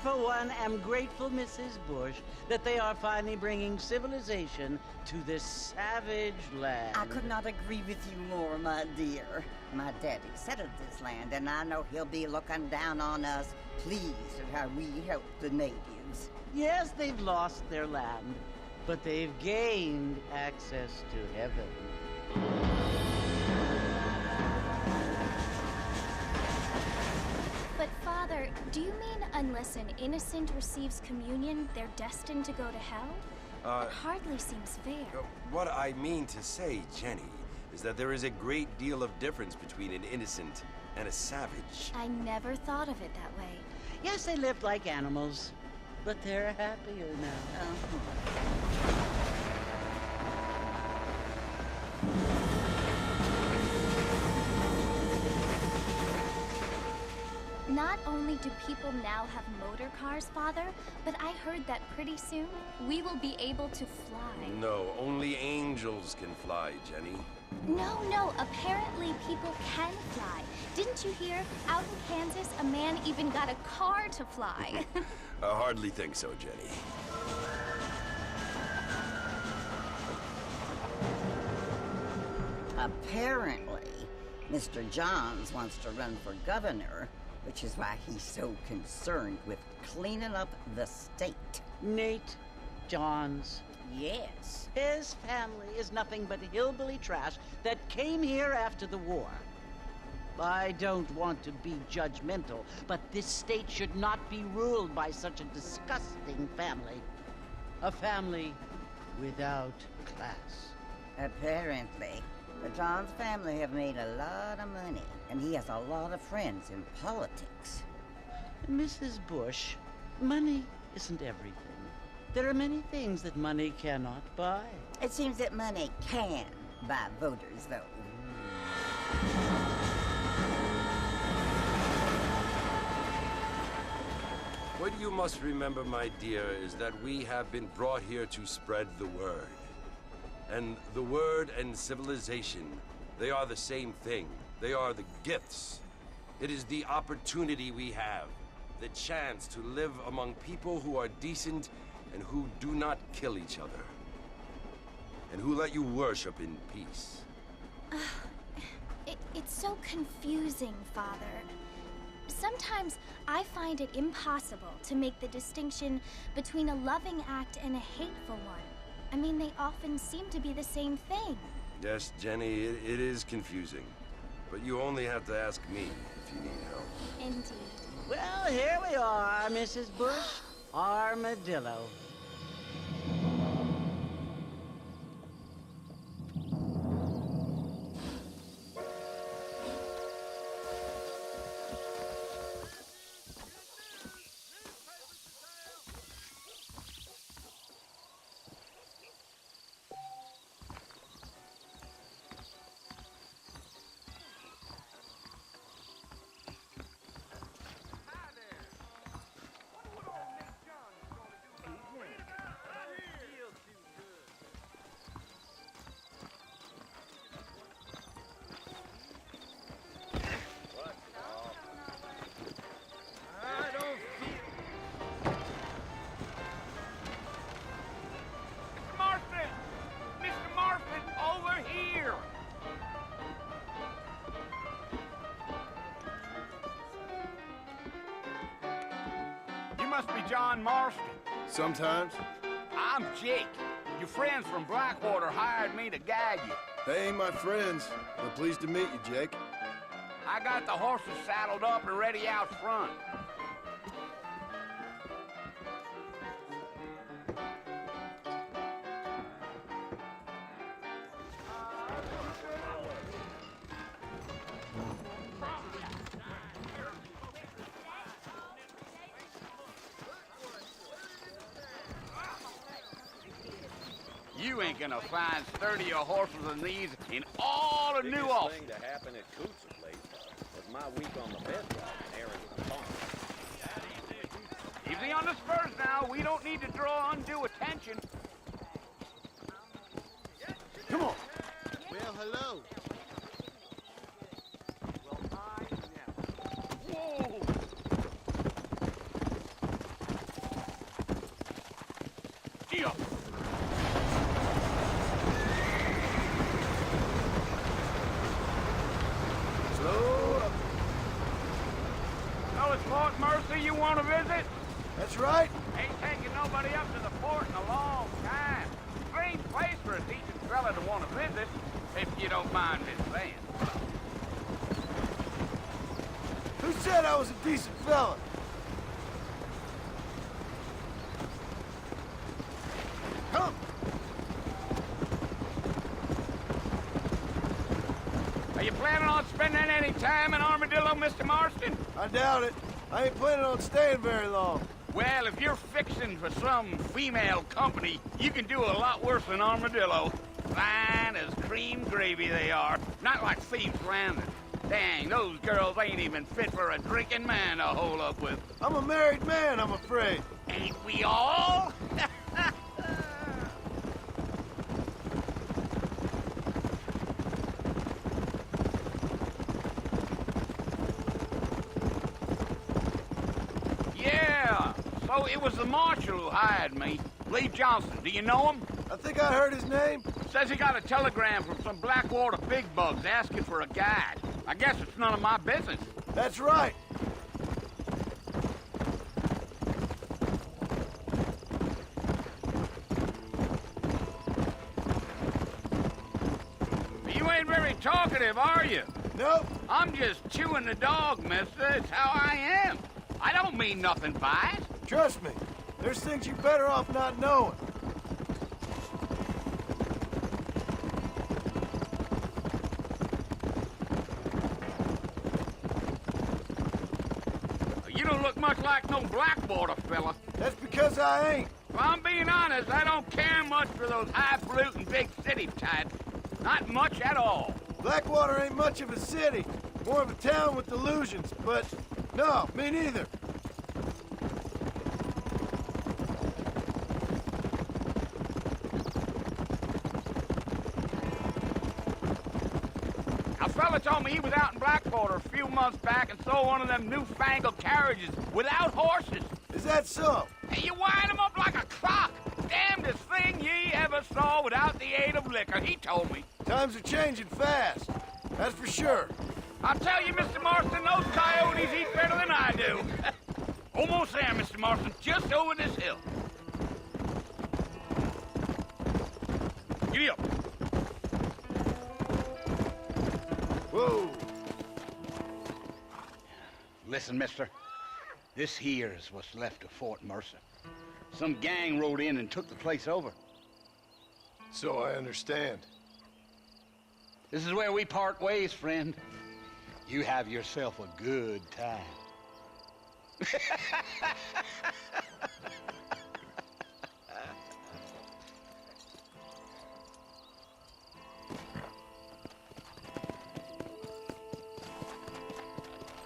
for one, am grateful, Mrs. Bush, that they are finally bringing civilization to this savage land. I could not agree with you more, my dear. My daddy settled this land, and I know he'll be looking down on us, pleased at how we help the natives. Yes, they've lost their land, but they've gained access to heaven. But Father, do you mean unless an innocent receives communion, they're destined to go to hell? It hardly seems fair. What I mean to say, Jenny, is that there is a great deal of difference between an innocent and a savage. I never thought of it that way. Yes, they lived like animals, but they're happier now. Not only do people now have motor cars, Father, but I heard that pretty soon we will be able to fly. No, only angels can fly, Jenny. No, apparently people can fly. Didn't you hear? Out in Kansas, a man even got a car to fly. I hardly think so, Jenny. Apparently, Mr. Johns wants to run for governor, which is why he's so concerned with cleaning up the state. Nate Johns. Yes. His family is nothing but hillbilly trash that came here after the war. I don't want to be judgmental, but this state should not be ruled by such a disgusting family. A family without class. Apparently. The Johns family have made a lot of money, and he has a lot of friends in politics. Mrs. Bush, money isn't everything. There are many things that money cannot buy. It seems that money can buy voters, though. What you must remember, my dear, is that we have been brought here to spread the word. And the word and civilization, they are the same thing. They are the gifts. It is the opportunity we have, the chance to live among people who are decent and who do not kill each other, and who let you worship in peace. It's so confusing, Father. Sometimes I find it impossible to make the distinction between a loving act and a hateful one. I mean, they often seem to be the same thing. Yes, Jenny, it is confusing. But you only have to ask me if you need help. Indeed. Well, here we are, Mrs. Bush. Armadillo. Must be John Marston. Sometimes. I'm Jake. Your friends from Blackwater hired me to guide you. They ain't my friends, but pleased to meet you, Jake. I got the horses saddled up and ready out front. You ain't gonna find sturdier horses than these in all of New Ulster. The thing to happen at Coots of late was my week on the bedrock and airing the farm. Easy on the spurs now. We don't need to draw undue attention. Come on. Well, hello. Whoa! Giddy up! Slow up. Oh, it's Fort Mercy you want to visit? That's right. Ain't taking nobody up to the fort in a long time. Strange place for a decent fella to want to visit, if you don't mind me saying. Who said I was a decent fella? Come. Are you planning on spending any time in Armadillo, Mr. Marston? I doubt it. I ain't planning on staying very long. Well, if you're fixing for some female company, you can do a lot worse than Armadillo. Fine as cream gravy they are. Not like Thieves Landing. Dang, those girls ain't even fit for a drinking man to hole up with. I'm a married man, I'm afraid. Ain't we all? Yeah, so it was the marshal who hired me. Lee Johnson, do you know him? I think I heard his name. Says he got a telegram from some Blackwater big bugs asking for a guide. I guess it's none of my business. That's right. You ain't very talkative, are you? Nope. I'm just chewing the dog, mister. It's how I am. I don't mean nothing by it. Trust me. There's things you're better off not knowing. You don't look much like no Blackwater fella. That's because I ain't. If I'm being honest, I don't care much for those highfalutin big city types. Not much at all. Blackwater ain't much of a city. More of a town with illusions, but no, me neither. A fella told me he was out in Blackwater a few months back and saw one of them newfangled carriages without horses. Is that so? And you wind 'em up like a clock. Damnedest thing ye ever saw without the aid of liquor, he told me. Times are changing fast. That's for sure. I'll tell you, Mr. Marston, those coyotes eat better than I do. Almost there, Mr. Marston, just over this hill. Giddy up. Whoa. Listen, mister. This here is what's left of Fort Mercer. Some gang rode in and took the place over. So I understand. This is where we part ways, friend. You have yourself a good time.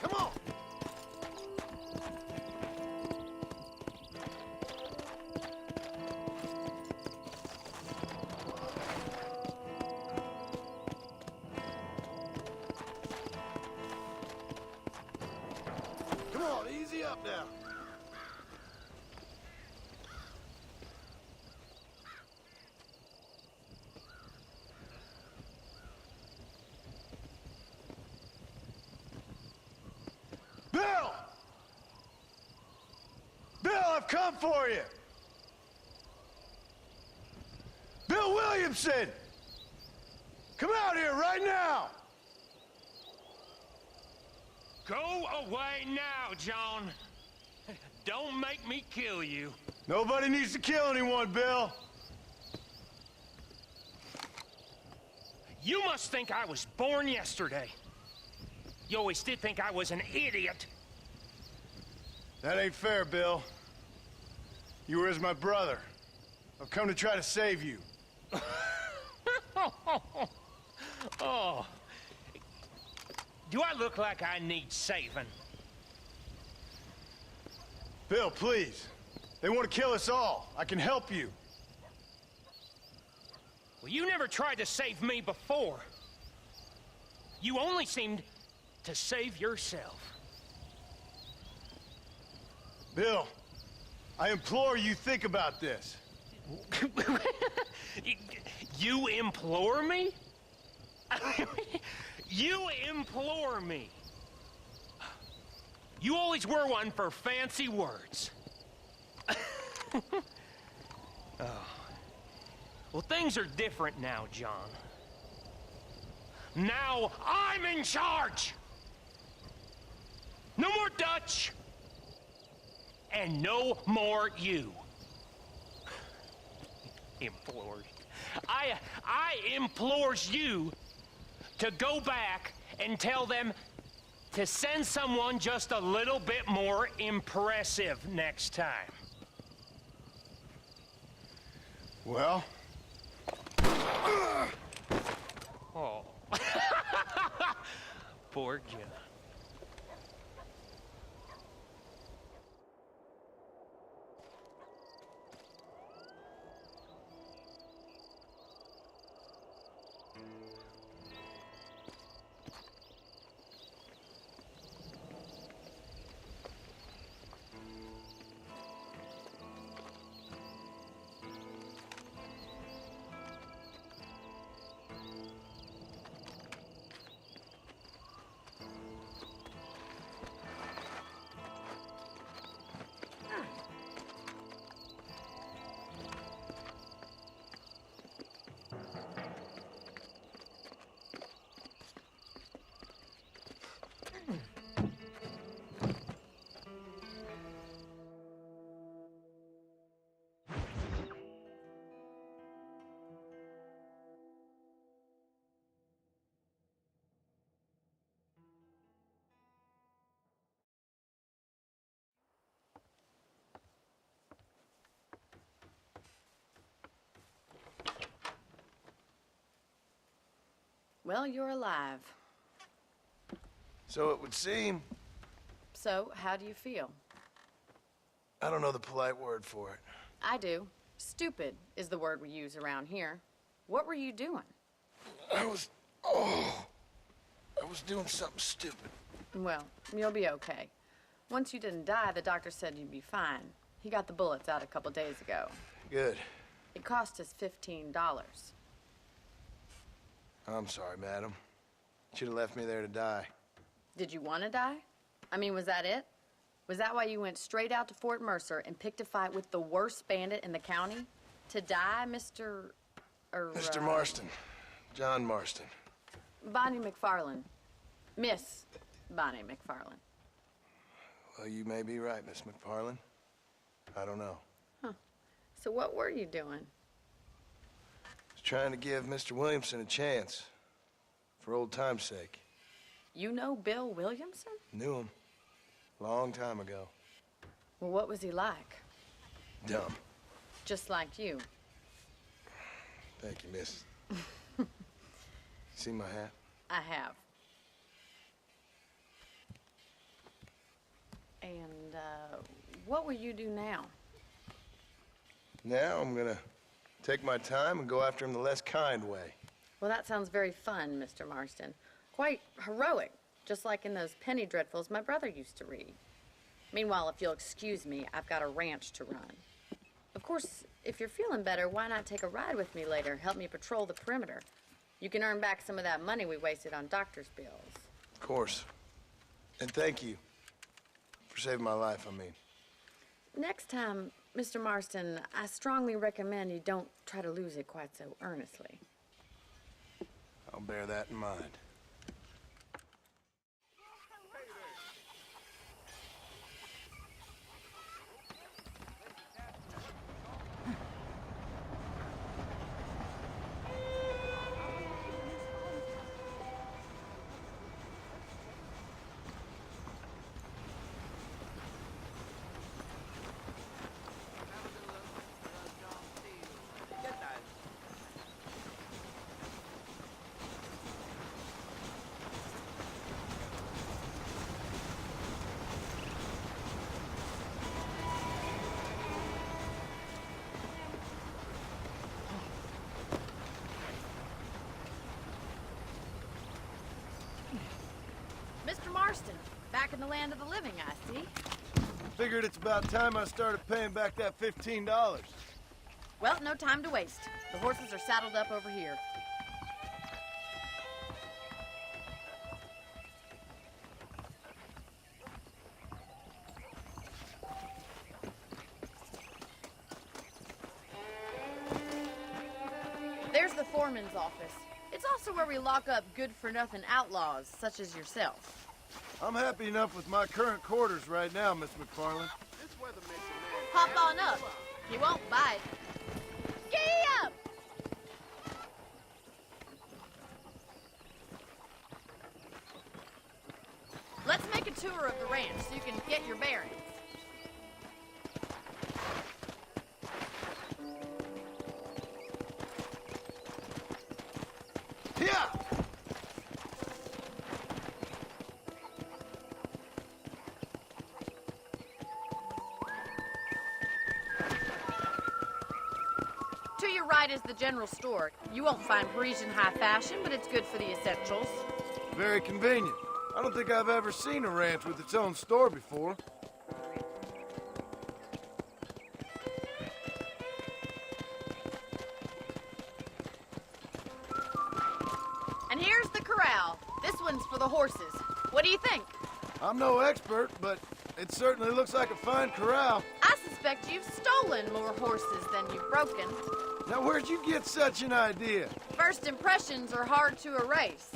Come on. Come on, easy up now. Bill! Bill, I've come for you! Bill Williamson! Come out here right now! Go away now, John. Don't make me kill you. Nobody needs to kill anyone, Bill. You must think I was born yesterday. You always did think I was an idiot. That ain't fair, Bill. You were as my brother. I've come to try to save you. Oh. Do I look like I need saving? Bill, please. They want to kill us all. I can help you. Well, you never tried to save me before. You only seemed to save yourself. Bill, I implore you think about this. You implore me? You implore me? You always were one for fancy words. Oh. Well, things are different now, John. Now I'm in charge! No more Dutch! And no more you. Implores. I implores you to go back and tell them to send someone just a little bit more impressive next time. Well? Oh. Poor John. Well, you're alive. So it would seem. So, how do you feel? I don't know the polite word for it. I do. Stupid is the word we use around here. What were you doing? I was doing something stupid. Well, you'll be okay. Once you didn't die, the doctor said you'd be fine. He got the bullets out a couple days ago. Good. It cost us $15. I'm sorry, madam. Should have left me there to die. Did you want to die? I mean, was that it? Was that why you went straight out to Fort Mercer and picked a fight with the worst bandit in the county? To die, Mr. Mr. Marston. John Marston. Bonnie McFarland. Miss Bonnie McFarland. Well, you may be right, Miss McFarland. I don't know. Huh. So what were you doing? I was trying to give Mr. Williamson a chance. For old time's sake. You know Bill Williamson? Knew him. Long time ago. Well, what was he like? Dumb. Just like you. Thank you, miss. See my hat? I have. And, what will you do now? Now I'm gonna take my time and go after him the less kind way. Well, that sounds very fun, Mr. Marston. Quite heroic, just like in those penny dreadfuls my brother used to read. Meanwhile, if you'll excuse me, I've got a ranch to run. Of course, if you're feeling better, why not take a ride with me later? Help me patrol the perimeter. You can earn back some of that money we wasted on doctor's bills. Of course. And thank you for saving my life, I mean. Next time, Mr. Marston, I strongly recommend you don't try to lose it quite so earnestly. I'll bear that in mind. Mr. Marston, back in the land of the living, I see. Figured it's about time I started paying back that $15. Well, no time to waste. The horses are saddled up over here. There's the foreman's office. It's also where we lock up good-for-nothing outlaws, such as yourself. I'm happy enough with my current quarters right now, Miss McFarland. Hop on up. He won't bite. Giddy up! Let's make a tour of the ranch so you can get your bearings. Yeah! To your right is the general store. You won't find Parisian high fashion, but it's good for the essentials. Very convenient. I don't think I've ever seen a ranch with its own store before. And here's the corral. This one's for the horses. What do you think? I'm no expert, but it certainly looks like a fine corral. I suspect you've stolen more horses than you've broken. Now, where'd you get such an idea? First impressions are hard to erase.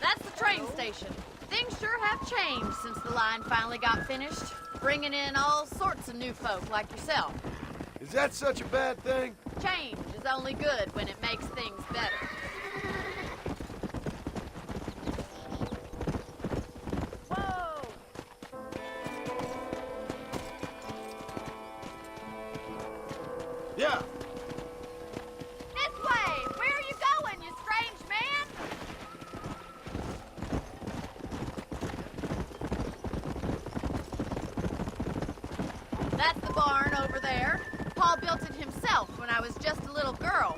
That's the train station. Things sure have changed since the line finally got finished, bringing in all sorts of new folk like yourself. Is that such a bad thing? Change is only good when it makes things better. Whoa! Yeah. This way! Where are you going, you strange man? That's the barn over there. Paul built it himself when I was just a little girl.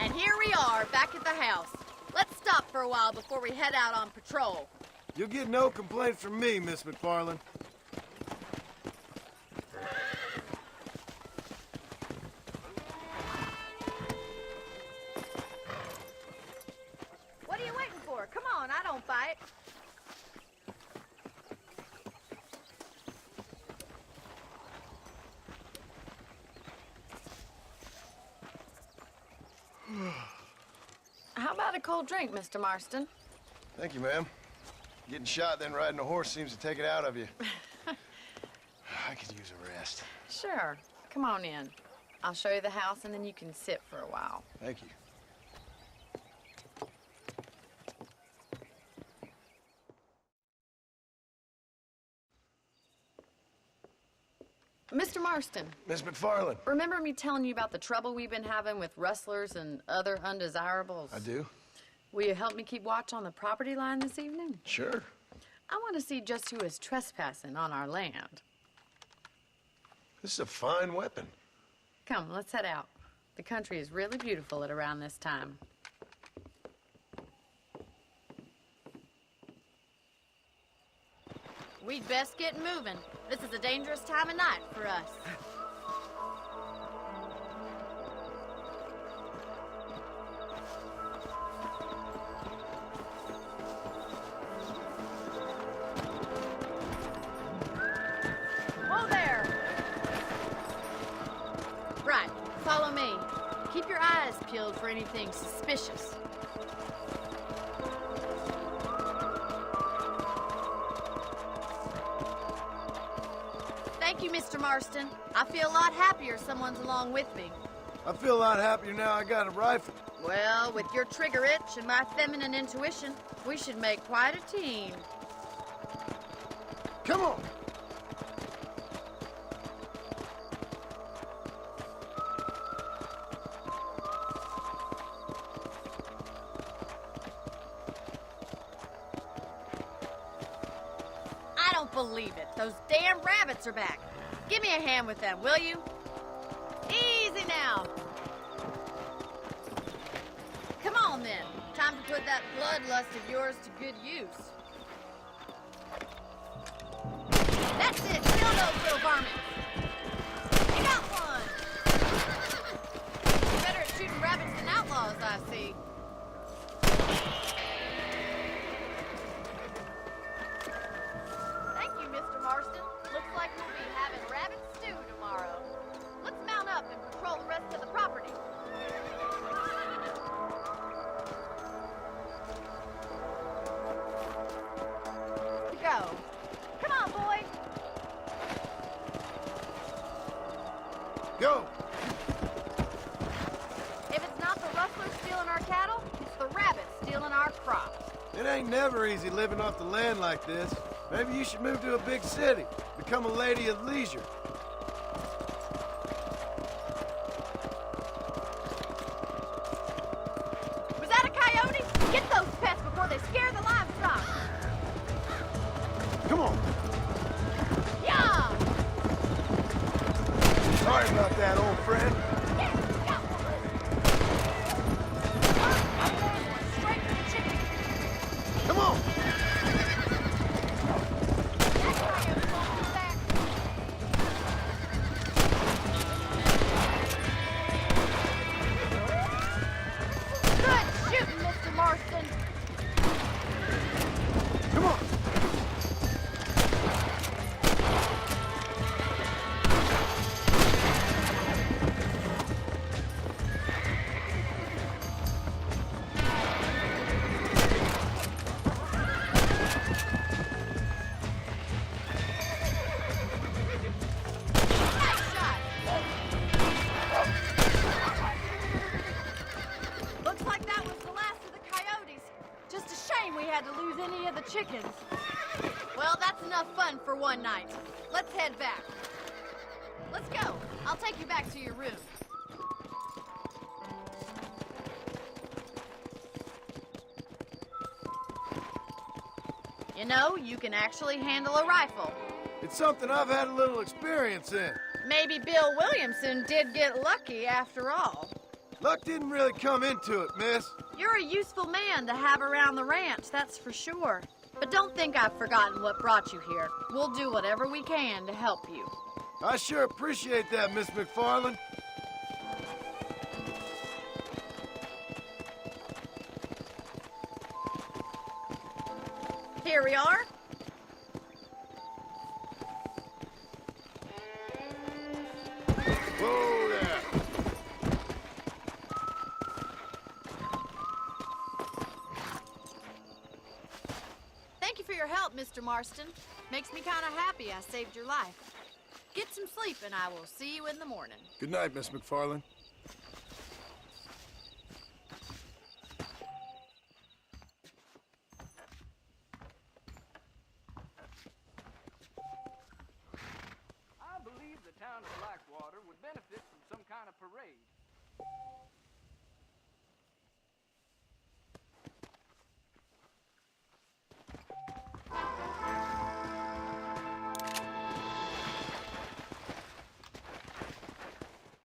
And here we are, back at the house. Let's stop for a while before we head out on patrol. You'll get no complaints from me, Miss McFarland. What are you waiting for? Come on, I don't bite. How about a cold drink, Mr. Marston? Thank you, ma'am. Getting shot, then riding a horse seems to take it out of you. I could use a rest. Sure. Come on in. I'll show you the house, and then you can sit for a while. Thank you. Mr. Marston, Miss McFarland. remember me telling you about the trouble we've been having with rustlers and other undesirables? I do? Will you help me keep watch on the property line this evening? Sure. I want to see just who is trespassing on our land. This is a fine weapon. Come, let's head out. The country is really beautiful at around this time. We'd best get moving. This is a dangerous time of night for us. Whoa there! Right, follow me. Keep your eyes peeled for anything suspicious. Thank you, Mr. Marston. I feel a lot happier someone's along with me. I feel a lot happier now I got a rifle. Well, with your trigger itch and my feminine intuition, we should make quite a team. Come on. I don't believe it. Those damn rabbits are back. Give me a hand with them, will you? Easy now. Come on, then. Time to put that bloodlust of yours to good use. That's it! Kill those little varmints! You got one! You're better at shooting rabbits than outlaws, I see. Thank you, Mr. Marston. Looks like we'll be having rabbit stew tomorrow. Let's mount up and patrol the rest of the property. Go. Come on, boy. Go! If it's not the rustlers stealing our cattle, it's the rabbits stealing our crops. It ain't never easy living off the land like this. Maybe you should move to a big city. Become a lady of leisure. Was that a coyote? Get those pests before they scare the livestock. Come on! Yeah! Sorry about that, old friend. Yes, got one. I'm going straight for the chicken. Come on! That coyote won't come back. Good shooting, Mr. Marston. Come on! Nice shot. Looks like that was the last of the coyotes. Just a shame we had to lose any of the chickens. Well, that's enough fun for one night. Let's head back. Let's go. I'll take you back to your room. You know, you can actually handle a rifle. It's something I've had a little experience in. Maybe Bill Williamson did get lucky after all. Luck didn't really come into it, miss. You're a useful man to have around the ranch, that's for sure. But don't think I've forgotten what brought you here. We'll do whatever we can to help you. I sure appreciate that, Miss McFarland. Here we are. Whoa there. Thank you for your help, Mr. Marston. Makes me kind of happy I saved your life. Get some sleep and I will see you in the morning. Good night, Miss McFarland.